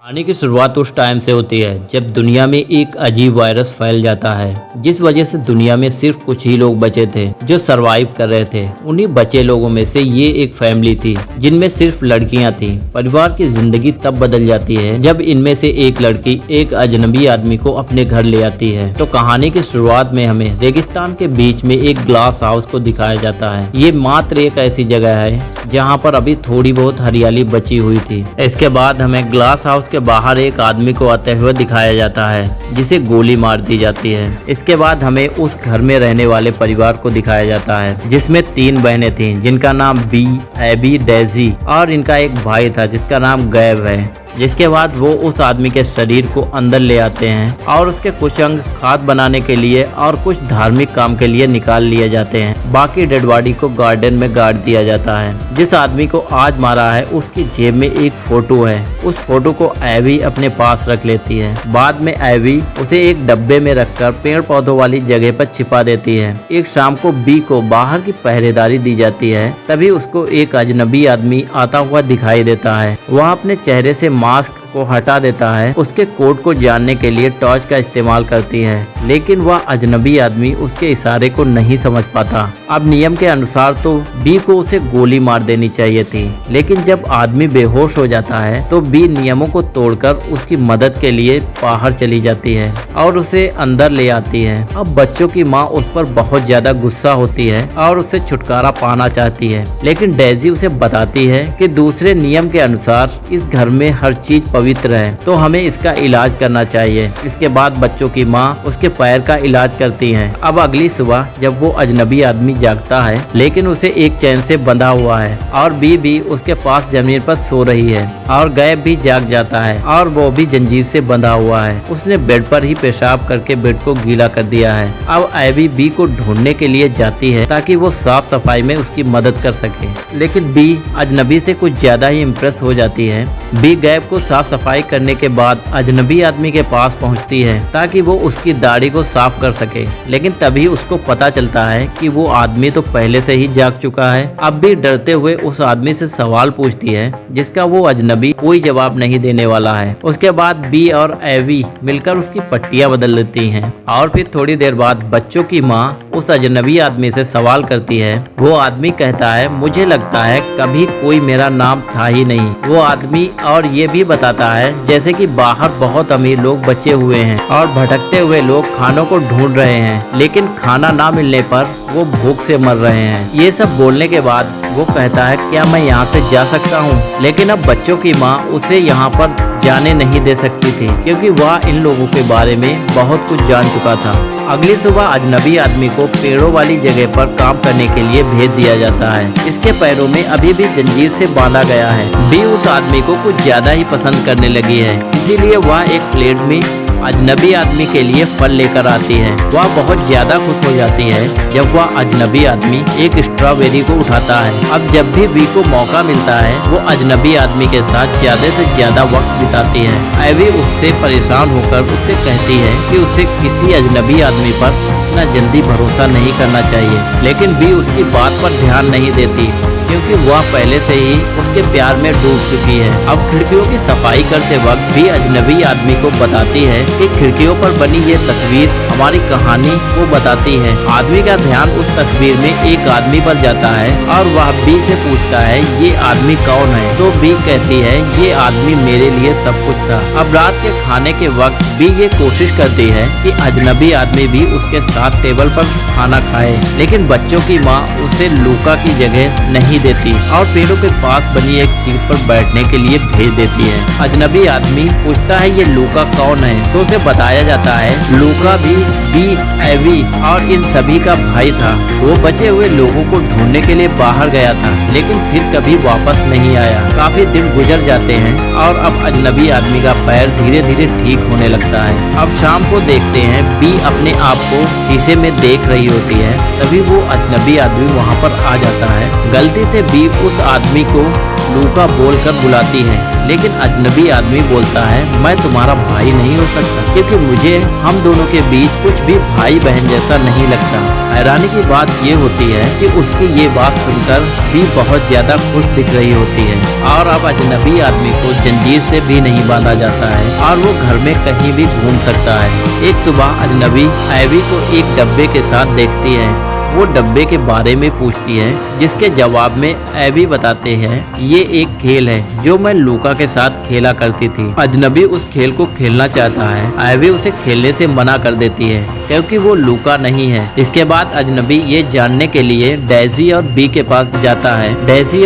कहानी की शुरुआत उस टाइम से होती है जब दुनिया में एक अजीब वायरस फैल जाता है, जिस वजह से दुनिया में सिर्फ कुछ ही लोग बचे थे जो सरवाइव कर रहे थे। उन्हीं बचे लोगों में से ये एक फैमिली थी जिनमें सिर्फ लड़कियां थीं। परिवार की जिंदगी तब बदल जाती है जब इनमें से एक लड़की एक अजनबी आदमी को अपने घर ले आती है। तो कहानी की शुरुआत में हमें रेगिस्तान के बीच में एक ग्लास हाउस को दिखाया जाता है। ये मात्र एक ऐसी जगह है जहाँ पर अभी थोड़ी बहुत हरियाली बची हुई थी। इसके बाद हमें ग्लास हाउस के बाहर एक आदमी को आते हुए दिखाया जाता है जिसे गोली मार दी जाती है। इसके बाद हमें उस घर में रहने वाले परिवार को दिखाया जाता है जिसमें 3 बहनें थीं जिनका नाम बी, एबी, डेजी और इनका एक भाई था जिसका नाम गैब है। जिसके बाद वो उस आदमी के शरीर को अंदर ले आते हैं और उसके कुछ अंग खाद बनाने के लिए और कुछ धार्मिक काम के लिए निकाल लिए जाते हैं। बाकी डेड बॉडी को गार्डन में गाड़ दिया जाता है। जिस आदमी को आज मारा है उसकी जेब में एक फोटो है। उस फोटो को एवी अपने पास रख लेती है। बाद में एवी उसे एक डब्बे में रखकर पेड़ पौधों वाली जगह पर छिपा देती है। एक शाम को बी को बाहर की पहरेदारी दी जाती है। तभी उसको एक अजनबी आदमी आता हुआ दिखाई देता है। वह अपने चेहरे से मास्क को हटा देता है। उसके कोड को जानने के लिए टॉर्च का इस्तेमाल करती है, लेकिन वह अजनबी आदमी उसके इशारे को नहीं समझ पाता। अब नियम के अनुसार तो बी को उसे गोली मार देनी चाहिए थी, लेकिन जब आदमी बेहोश हो जाता है तो बी नियमों को तोड़कर उसकी मदद के लिए बाहर चली जाती है और उसे अंदर ले आती है। अब बच्चों की माँ उस पर बहुत ज्यादा गुस्सा होती है और उससे छुटकारा पाना चाहती है, लेकिन डेजी उसे बताती है कि दूसरे नियम के अनुसार इस घर में हर चीज पवित्र है, तो हमें इसका इलाज करना चाहिए। इसके बाद बच्चों की माँ उसके पैर का इलाज करती है। अब अगली सुबह जब वो अजनबी आदमी जागता है, लेकिन उसे एक चैन से बंधा हुआ है और बी भी उसके पास जमीन पर सो रही है और गैब भी जाग जाता है और वो भी जंजीर से बंधा हुआ है। उसने बेड पर ही पेशाब करके बेड को गीला कर दिया है। अब एबी बी को ढूंढने के लिए जाती है ताकि वो साफ सफाई में उसकी मदद कर सके, लेकिन बी अजनबी से कुछ ज्यादा ही इम्प्रेस हो जाती है। बी गैब को साफ सफाई करने के बाद अजनबी आदमी के पास पहुंचती है ताकि वो उसकी दाढ़ी को साफ कर सके, लेकिन तभी उसको पता चलता है कि वो आदमी तो पहले से ही जाग चुका है। अब भी डरते हुए उस आदमी से सवाल पूछती है जिसका वो अजनबी कोई जवाब नहीं देने वाला है। उसके बाद बी और एवी मिलकर उसकी पट्टियां बदल लेती हैं और फिर थोड़ी देर बाद बच्चों की माँ उस अजनबी आदमी से सवाल करती है। वो आदमी कहता है, मुझे लगता है कभी कोई मेरा नाम था ही नहीं। वो आदमी और ये भी बताता है जैसे कि बाहर बहुत अमीर लोग बचे हुए हैं और भटकते हुए लोग खानों को ढूंढ रहे हैं, लेकिन खाना ना मिलने पर वो भूख से मर रहे हैं। ये सब बोलने के बाद वो कहता है, क्या मैं यहाँ से जा सकता हूँ? लेकिन अब बच्चों की माँ उसे यहाँ पर जाने नहीं दे सकती थी क्योंकि वह इन लोगों के बारे में बहुत कुछ जान चुका था। अगली सुबह अजनबी आदमी को पेड़ों वाली जगह पर काम करने के लिए भेज दिया जाता है। इसके पैरों में अभी भी जंजीर से बांधा गया है। बी उस आदमी को कुछ ज्यादा ही पसंद करने लगी है, इसीलिए वह एक प्लेट में अजनबी आदमी के लिए फल लेकर आती है। वह बहुत ज्यादा खुश हो जाती है जब वह अजनबी आदमी एक स्ट्रॉबेरी को उठाता है। अब जब भी बी को मौका मिलता है वो अजनबी आदमी के साथ ज्यादा से ज्यादा वक्त बिताती है। एवी उससे परेशान होकर उससे कहती है कि उसे किसी अजनबी आदमी पर इतना जल्दी भरोसा नहीं करना चाहिए, लेकिन बी उसकी बात पर ध्यान नहीं देती क्योंकि वह पहले से ही उसके प्यार में डूब चुकी है। अब खिड़कियों की सफाई करते वक्त भी अजनबी आदमी को बताती है कि खिड़कियों पर बनी ये तस्वीर हमारी कहानी को बताती है। आदमी का ध्यान उस तस्वीर में एक आदमी पर जाता है और वह बी से पूछता है, ये आदमी कौन है? तो बी कहती है, ये आदमी मेरे लिए सब कुछ था। अब रात के खाने के वक्त बी ये कोशिश करती है कि अजनबी आदमी भी उसके साथ टेबल पर खाना खाए, लेकिन बच्चों की माँ उसे लूका की जगह नहीं देती और पेड़ों के पास बनी एक सीट पर बैठने के लिए भेज देती है। अजनबी आदमी पूछता है, ये लूका कौन है? तो उसे बताया जाता है लूका भी बी, एवी और इन सभी का भाई था। वो बचे हुए लोगों को ढूंढने के लिए बाहर गया था, लेकिन फिर कभी वापस नहीं आया। काफी दिन गुजर जाते हैं और अब अजनबी आदमी का पैर धीरे धीरे ठीक होने लगता है। अब शाम को देखते हैं बी अपने आप को शीशे में देख रही होती है। तभी वो अजनबी आदमी वहाँ पर आ जाता है। गलती से बी उस आदमी को लूका बोलकर बुलाती है, लेकिन अजनबी आदमी बोलता है मैं तुम्हारा भाई नहीं हो सकता, क्योंकि मुझे हम दोनों के बीच कुछ भी भाई बहन जैसा नहीं लगता। हैरानी की बात ये होती है कि उसकी ये बात सुनकर बी बहुत ज्यादा खुश दिख रही होती है और अब अजनबी आदमी को जंजीर से भी नहीं बांधा जाता है और वो घर में कहीं भी घूम सकता है। एक सुबह अजनबी एवी को एक डब्बे के साथ देखती है। वो डब्बे के बारे में पूछती है, जिसके जवाब में एवी बताते हैं ये एक खेल है जो मैं लूका के साथ खेला करती थी। अजनबी उस खेल को खेलना चाहता है। एवी उसे खेलने से मना कर देती है क्योंकि वो लूका नहीं है। इसके बाद अजनबी ये जानने के लिए डेजी और बी के पास जाता है। डेजी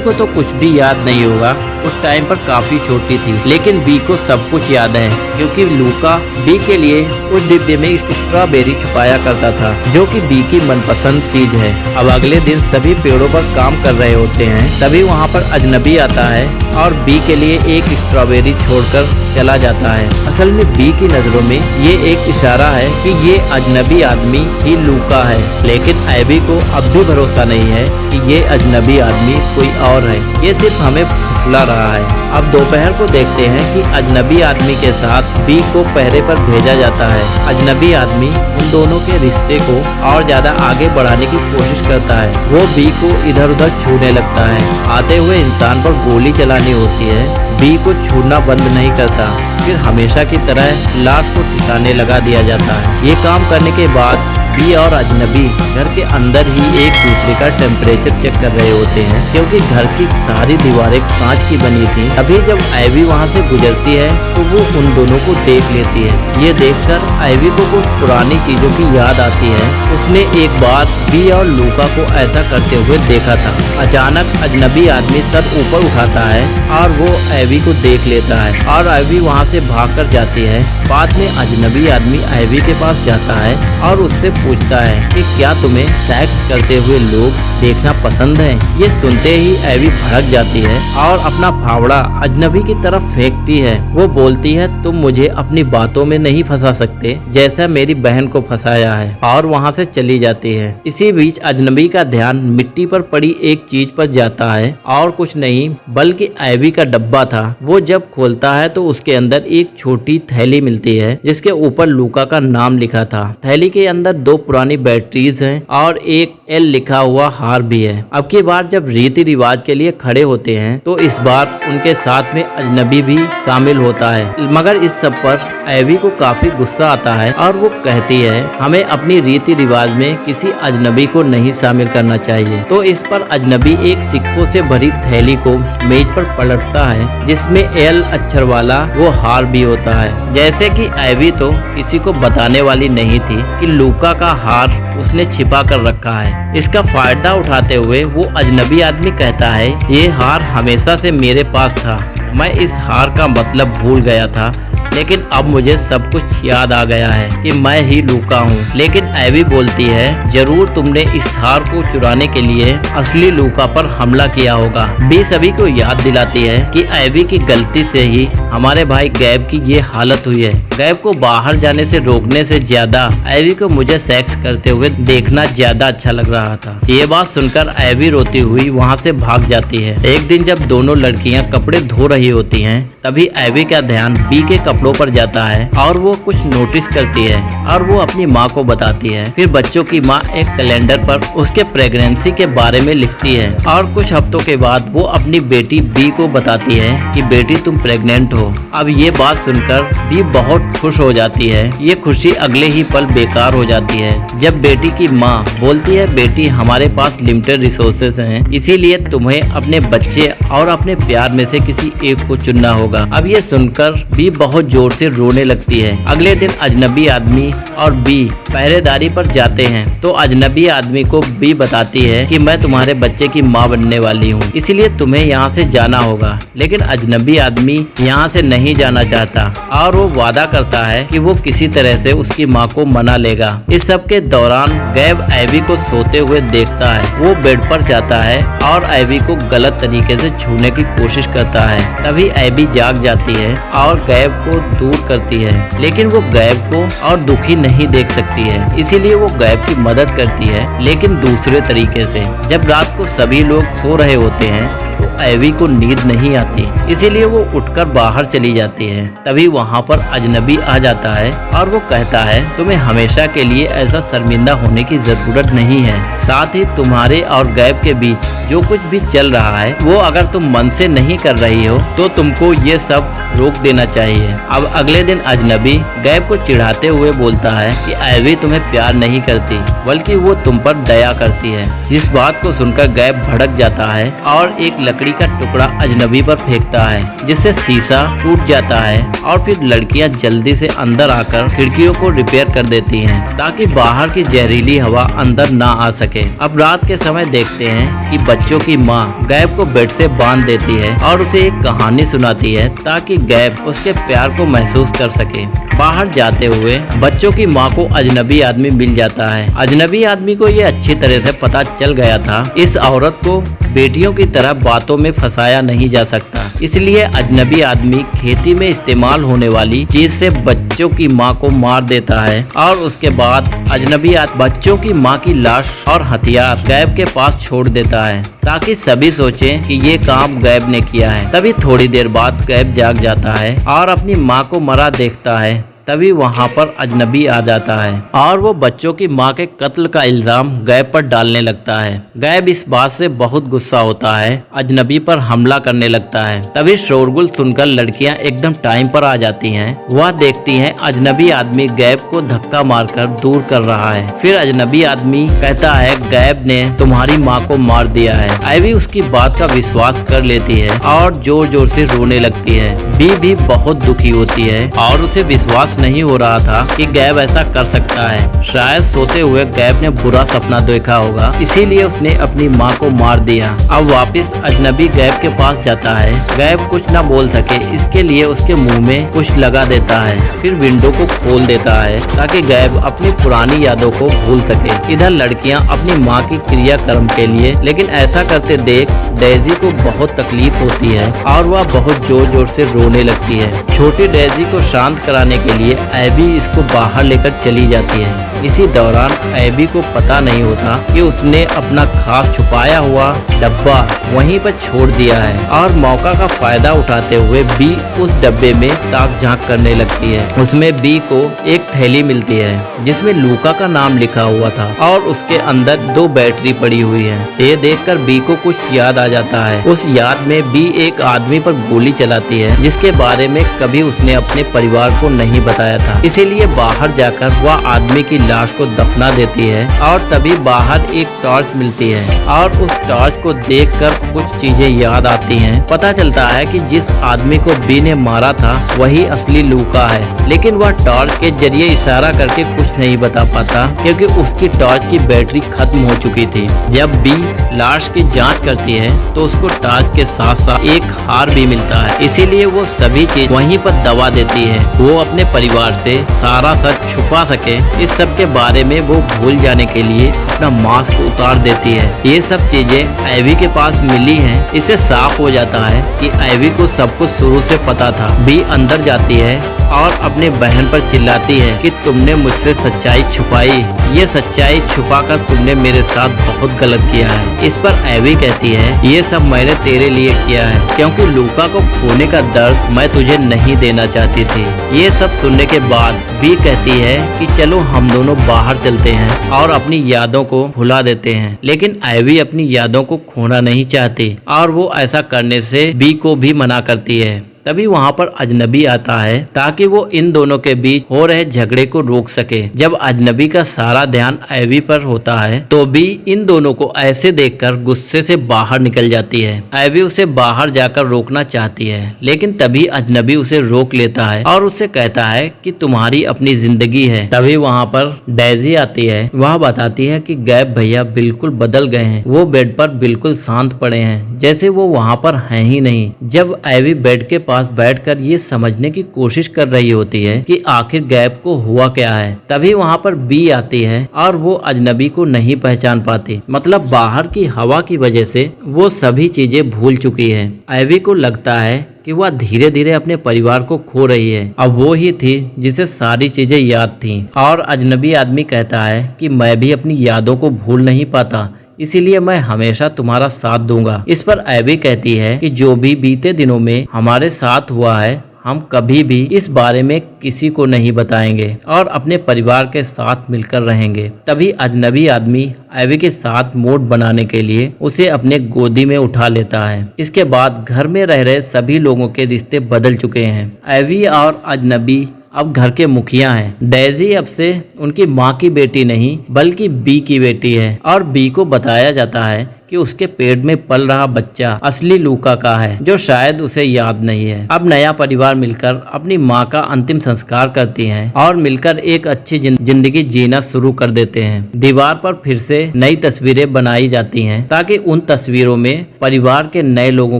को तो कुछ भी याद नहीं होगा, उस टाइम पर काफी छोटी थी, लेकिन बी को सब कुछ याद है क्योंकि लूका बी के लिए उस डिब्बे में स्ट्रॉबेरी छुपाया करता था जो कि बी की मनपसंद चीज है। अब अगले दिन सभी पेड़ों पर काम कर रहे होते हैं, तभी वहाँ पर अजनबी आता है और बी के लिए एक स्ट्रॉबेरी छोड़कर चला जाता है। असल में बी की नजरों में ये एक इशारा है कि ये अजनबी आदमी ही लूका है, लेकिन एवी को अब भी भरोसा नहीं है कि ये अजनबी आदमी कोई और है, ये सिर्फ हमें फुसला रहा है। अब दोपहर को देखते हैं कि अजनबी आदमी के साथ बी को पहरे पर भेजा जाता है। अजनबी आदमी उन दोनों के रिश्ते को और ज्यादा आगे बढ़ाने की कोशिश करता है। वो बी को इधर उधर छूने लगता है। आते हुए इंसान पर गोली चलानी होती है। बी को छूना बंद नहीं करता, फिर हमेशा की तरह लाश को ठिकाने लगा दिया जाता है। ये काम करने के बाद बी और अजनबी घर के अंदर ही एक दूसरे का टेम्परेचर चेक कर रहे होते हैं क्योंकि घर की सारी दीवारें कांच की बनी थी। अभी जब एवी वहां से गुजरती है तो वो उन दोनों को देख लेती है। ये देखकर एवी को कुछ पुरानी चीजों की याद आती है। उसने एक बार बी और लूका को ऐसा करते हुए देखा था। अचानक अजनबी आदमी सर ऊपर उठाता है और वो एवी को देख लेता है और एवी वहाँ से भाग कर जाती है। बाद में अजनबी आदमी एवी के पास जाता है और उससे पूछता है कि क्या तुम्हें सेक्स करते हुए लोग देखना पसंद है। ये सुनते ही एवी भड़क जाती है और अपना फावड़ा अजनबी की तरफ फेंकती है। वो बोलती है तुम मुझे अपनी बातों में नहीं फंसा सकते जैसा मेरी बहन को फंसाया है, और वहाँ से चली जाती है। इसी बीच अजनबी का ध्यान मिट्टी पर पड़ी एक चीज पर जाता है और कुछ नहीं बल्कि एवी का डब्बा था। वो जब खोलता है तो उसके अंदर एक छोटी थैली मिलती है जिसके ऊपर लूका का नाम लिखा था। थैली के अंदर 2 पुरानी बैटरीज हैं और एक एल लिखा हुआ हार भी है। अब की बार जब रीति रिवाज के लिए खड़े होते हैं तो इस बार उनके साथ में अजनबी भी शामिल होता है, मगर इस सब पर एवी को काफी गुस्सा आता है और वो कहती है हमें अपनी रीति रिवाज में किसी अजनबी को नहीं शामिल करना चाहिए। तो इस पर अजनबी एक सिक्कों से भरी थैली को मेज पर पलटता है जिसमें एल अक्षर वाला वो हार भी होता है। जैसे कि एवी तो किसी को बताने वाली नहीं थी कि लूका का हार उसने छिपा कर रखा है। इसका फायदा उठाते हुए वो अजनबी आदमी कहता है ये हार हमेशा से मेरे पास था, मैं इस हार का मतलब भूल गया था, लेकिन अब मुझे सब कुछ याद आ गया है कि मैं ही लूका हूँ। लेकिन एवी बोलती है जरूर तुमने इस हार को चुराने के लिए असली लूका पर हमला किया होगा। बी सभी को याद दिलाती है कि एवी की गलती से ही हमारे भाई गैब की ये हालत हुई है। गैब को बाहर जाने से रोकने से ज्यादा एवी को मुझे सेक्स करते हुए देखना ज्यादा अच्छा लग रहा था। ये बात सुनकर एवी रोती हुई वहाँ से भाग जाती है। एक दिन जब दोनों लड़कियाँ कपड़े धो रही होती हैं तभी एवी का ध्यान बी के कपड़ों पर जाता है और वो कुछ नोटिस करती है और वो अपनी माँ को बताती है। फिर बच्चों की माँ एक कैलेंडर पर उसके प्रेगनेंसी के बारे में लिखती है और कुछ हफ्तों के बाद वो अपनी बेटी बी को बताती है कि बेटी तुम प्रेग्नेंट हो। अब ये बात सुनकर बी बहुत खुश हो जाती है। ये खुशी अगले ही पल बेकार हो जाती है जब बेटी की माँ बोलती है बेटी हमारे पास लिमिटेड रिसोर्सेज हैं, इसीलिए तुम्हें अपने बच्चे और अपने प्यार में से किसी एक को चुनना होगा। अब ये सुनकर बी बहुत जोर से रोने लगती है। अगले दिन अजनबी आदमी और बी पहरेदारी पर जाते हैं तो अजनबी आदमी को बी बताती है कि मैं तुम्हारे बच्चे की माँ बनने वाली हूँ, इसलिए तुम्हें यहाँ से जाना होगा। लेकिन अजनबी आदमी यहाँ से नहीं जाना चाहता और वो वादा करता है कि वो किसी तरह से उसकी माँ को मना लेगा। इस सब के दौरान गैब एवी को सोते हुए देखता है। वो बेड पर जाता है और एवी को गलत तरीके से छूने की कोशिश करता है। तभी एवी जाग जाती है और गैब को दूर करती है, लेकिन वो गैब को और दुखी नहीं देख सकती है। इसीलिए वो गैब की मदद करती है, लेकिन दूसरे तरीके से। जब रात को सभी लोग सो रहे होते हैं तो एवी को नींद नहीं आती, इसीलिए वो उठकर बाहर चली जाती है। तभी वहाँ पर अजनबी आ जाता है और वो कहता है, तुम्हें हमेशा के लिए ऐसा शर्मिंदा होने की जरूरत नहीं है। साथ ही तुम्हारे और गैब के बीच जो कुछ भी चल रहा है वो अगर तुम मन से नहीं कर रही हो तो तुमको ये सब रोक देना चाहिए। अब अगले दिन अजनबी गैब को चिढ़ाते हुए बोलता है कि एवी तुम्हें प्यार नहीं करती, बल्कि वो तुम पर दया करती है। इस बात को सुनकर गैब भड़क जाता है और एक लकड़ी का टुकड़ा अजनबी पर फेंकता है, जिससे शीशा टूट जाता है और फिर लड़कियां जल्दी से अंदर आकर खिड़कियों को रिपेयर कर देती हैं ताकि बाहर की जहरीली हवा अंदर ना आ सके। अब रात के समय देखते हैं कि बच्चों की माँ गैब को बेड से बांध देती है और उसे एक कहानी सुनाती है ताकि गैब उसके प्यार को महसूस कर सके। बाहर जाते हुए बच्चों की माँ को अजनबी आदमी मिल जाता है। अजनबी आदमी को ये अच्छी तरह से पता चल गया था, इस औरत को बेटियों की तरह बातों में फंसाया नहीं जा सकता। इसलिए अजनबी आदमी खेती में इस्तेमाल होने वाली चीज से बच्चों की माँ को मार देता है और उसके बाद अजनबी बच्चों की माँ की लाश और हथियार गैब के पास छोड़ देता है ताकि सभी सोचें कि ये काम गैब ने किया है। तभी थोड़ी देर बाद गैब जाग जाता है और अपनी माँ को मरा देखता है। तभी वहाँ पर अजनबी आ जाता है और वो बच्चों की माँ के कत्ल का इल्जाम गैब पर डालने लगता है। गैब इस बात से बहुत गुस्सा होता है, अजनबी पर हमला करने लगता है। तभी शोरगुल सुनकर लड़कियां एकदम टाइम पर आ जाती हैं। वह देखती हैं अजनबी आदमी गैब को धक्का मारकर दूर कर रहा है। फिर अजनबी आदमी कहता है गैब ने तुम्हारी माँ को मार दिया है। एवी उसकी बात का विश्वास कर लेती है और जोर जोर से रोने लगती है। बी भी बहुत दुखी होती है और उसे विश्वास नहीं हो रहा था कि गैब ऐसा कर सकता है। शायद सोते हुए गैब ने बुरा सपना देखा होगा, इसीलिए उसने अपनी माँ को मार दिया। अब वापस अजनबी गैब के पास जाता है। गैब कुछ न बोल सके इसके लिए उसके मुंह में कुछ लगा देता है, फिर विंडो को खोल देता है ताकि गैब अपनी पुरानी यादों को भूल सके। इधर लड़कियां अपनी माँ की क्रियाकर्म के लिए, लेकिन ऐसा करते देख डेजी को बहुत तकलीफ होती है और वह बहुत जोर जोर से रोने लगती है। छोटी डेजी को शांत कराने के लिए एबी इसको बाहर लेकर चली जाती है। इसी दौरान एबी को पता नहीं होता कि उसने अपना खास छुपाया हुआ डब्बा वहीं पर छोड़ दिया है और मौका का फायदा उठाते हुए बी उस डब्बे में ताक झांक करने लगती है। उसमें बी को एक थैली मिलती है जिसमें लूका का नाम लिखा हुआ था और उसके अंदर 2 बैटरी पड़ी हुई है। ये देखकर बी को कुछ याद आ जाता है। उस याद में बी एक आदमी पर गोली चलाती है जिसके बारे में कभी उसने अपने परिवार को नहीं बताया था। इसीलिए बाहर जाकर वह आदमी की लाश को दफना देती है और तभी बाहर एक टॉर्च मिलती है और उस टॉर्च को देखकर कुछ चीजें याद आती हैं। पता चलता है कि जिस आदमी को बी ने मारा था वही असली लूका है, लेकिन वह टॉर्च के जरिए इशारा करके कुछ नहीं बता पाता क्योंकि उसकी टॉर्च की बैटरी खत्म हो चुकी थी। जब बी लाश की जाँच करती है तो उसको टॉर्च के साथ साथ एक हार भी मिलता है, इसीलिए वो सभी चीज वहीं पर दबा देती है। वो अपने परिवार से सारा सच छुपा सके, इस सब के बारे में वो भूल जाने के लिए अपना मास्क उतार देती है। ये सब चीजें एवी के पास मिली हैं। इससे साफ हो जाता है कि एवी को सब कुछ शुरू से पता था। बी अंदर जाती है और अपने बहन पर चिल्लाती है कि तुमने मुझसे सच्चाई छुपाई, ये सच्चाई छुपाकर तुमने मेरे साथ बहुत गलत किया है। इस पर एवी कहती है ये सब मैंने तेरे लिए किया है क्योंकि लूका को खोने का दर्द मैं तुझे नहीं देना चाहती थी। ये सब सुनने के बाद बी कहती है कि चलो हम दोनों बाहर चलते हैं और अपनी यादों को भुला देते हैं, लेकिन एवी अपनी यादों को खोना नहीं चाहती और वो ऐसा करने से बी को भी मना करती है। तभी वहाँ पर अजनबी आता है ताकि वो इन दोनों के बीच हो रहे झगड़े को रोक सके। जब अजनबी का सारा ध्यान एवी पर होता है तो बी इन दोनों को ऐसे देखकर गुस्से से बाहर निकल जाती है। एवी उसे बाहर जाकर रोकना चाहती है, लेकिन तभी अजनबी उसे रोक लेता है और उससे कहता है कि तुम्हारी अपनी जिंदगी है। तभी वहाँ पर डेजी आती है। वह बताती है कि गैब भैया बिल्कुल बदल गए हैं, वो बेड पर बिल्कुल शांत पड़े हैं जैसे वो वहाँ पर हैं ही नहीं। जब एवी बेड के पास पास बैठकर ये समझने की कोशिश कर रही होती है कि आखिर गैब को हुआ क्या है। तभी वहाँ पर बी आती है और वो अजनबी को नहीं पहचान पाती। मतलब बाहर की हवा की वजह से वो सभी चीजें भूल चुकी है। एवी को लगता है कि वह धीरे धीरे अपने परिवार को खो रही है। अब वो ही थी जिसे सारी चीजें याद थीं। और अजनबी आदमी कहता है कि मैं भी अपनी यादों को भूल नहीं पाता, इसीलिए मैं हमेशा तुम्हारा साथ दूंगा। इस पर एबी कहती है कि जो भी बीते दिनों में हमारे साथ हुआ है हम कभी भी इस बारे में किसी को नहीं बताएंगे और अपने परिवार के साथ मिलकर रहेंगे। तभी अजनबी आदमी एवी के साथ मूड बनाने के लिए उसे अपने गोदी में उठा लेता है। इसके बाद घर में रह रहे सभी लोगों के रिश्ते बदल चुके हैं। एवी और अजनबी अब घर के मुखिया हैं। डेजी अब से उनकी माँ की बेटी नहीं बल्कि बी की बेटी है और बी को बताया जाता है कि उसके पेट में पल रहा बच्चा असली लूका का है, जो शायद उसे याद नहीं है। अब नया परिवार मिलकर अपनी माँ का अंतिम संस्कार करती हैं और मिलकर एक अच्छी जिंदगी जीना शुरू कर देते हैं। दीवार पर फिर से नई तस्वीरें बनाई जाती हैं ताकि उन तस्वीरों में परिवार के नए लोगों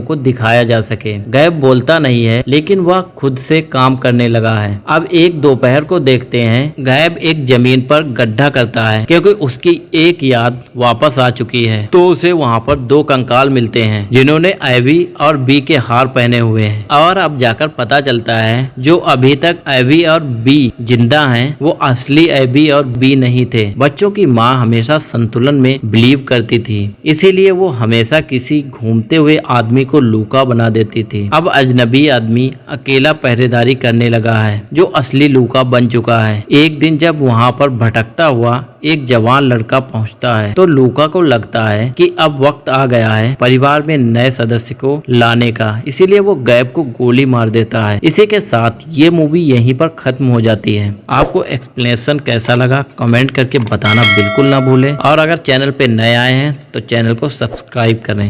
को दिखाया जा सके। गैब बोलता नहीं है लेकिन वह खुद से काम करने लगा है। अब एक दोपहर को देखते हैं, गैब एक जमीन पर गड्ढा करता है क्योंकि उसकी एक याद वापस आ चुकी है। तो उसे वहाँ पर दो कंकाल मिलते हैं जिन्होंने एवी और बी के हार पहने हुए हैं। और अब जाकर पता चलता है जो अभी तक एवी और बी जिंदा हैं वो असली एवी और बी नहीं थे। बच्चों की माँ हमेशा संतुलन में बिलीव करती थी, इसीलिए वो हमेशा किसी घूमते हुए आदमी को लूका बना देती थी। अब अजनबी आदमी अकेला पहरेदारी करने लगा है जो असली लूका बन चुका है। एक दिन जब वहाँ पर भटकता हुआ एक जवान लड़का पहुँचता है तो लूका को लगता है कि अब वक्त आ गया है परिवार में नए सदस्य को लाने का, इसीलिए वो गैब को गोली मार देता है। इसी के साथ ये मूवी यहीं पर खत्म हो जाती है। आपको एक्सप्लेनेशन कैसा लगा कमेंट करके बताना बिल्कुल ना भूलें और अगर चैनल पे नए आए हैं तो चैनल को सब्सक्राइब करें।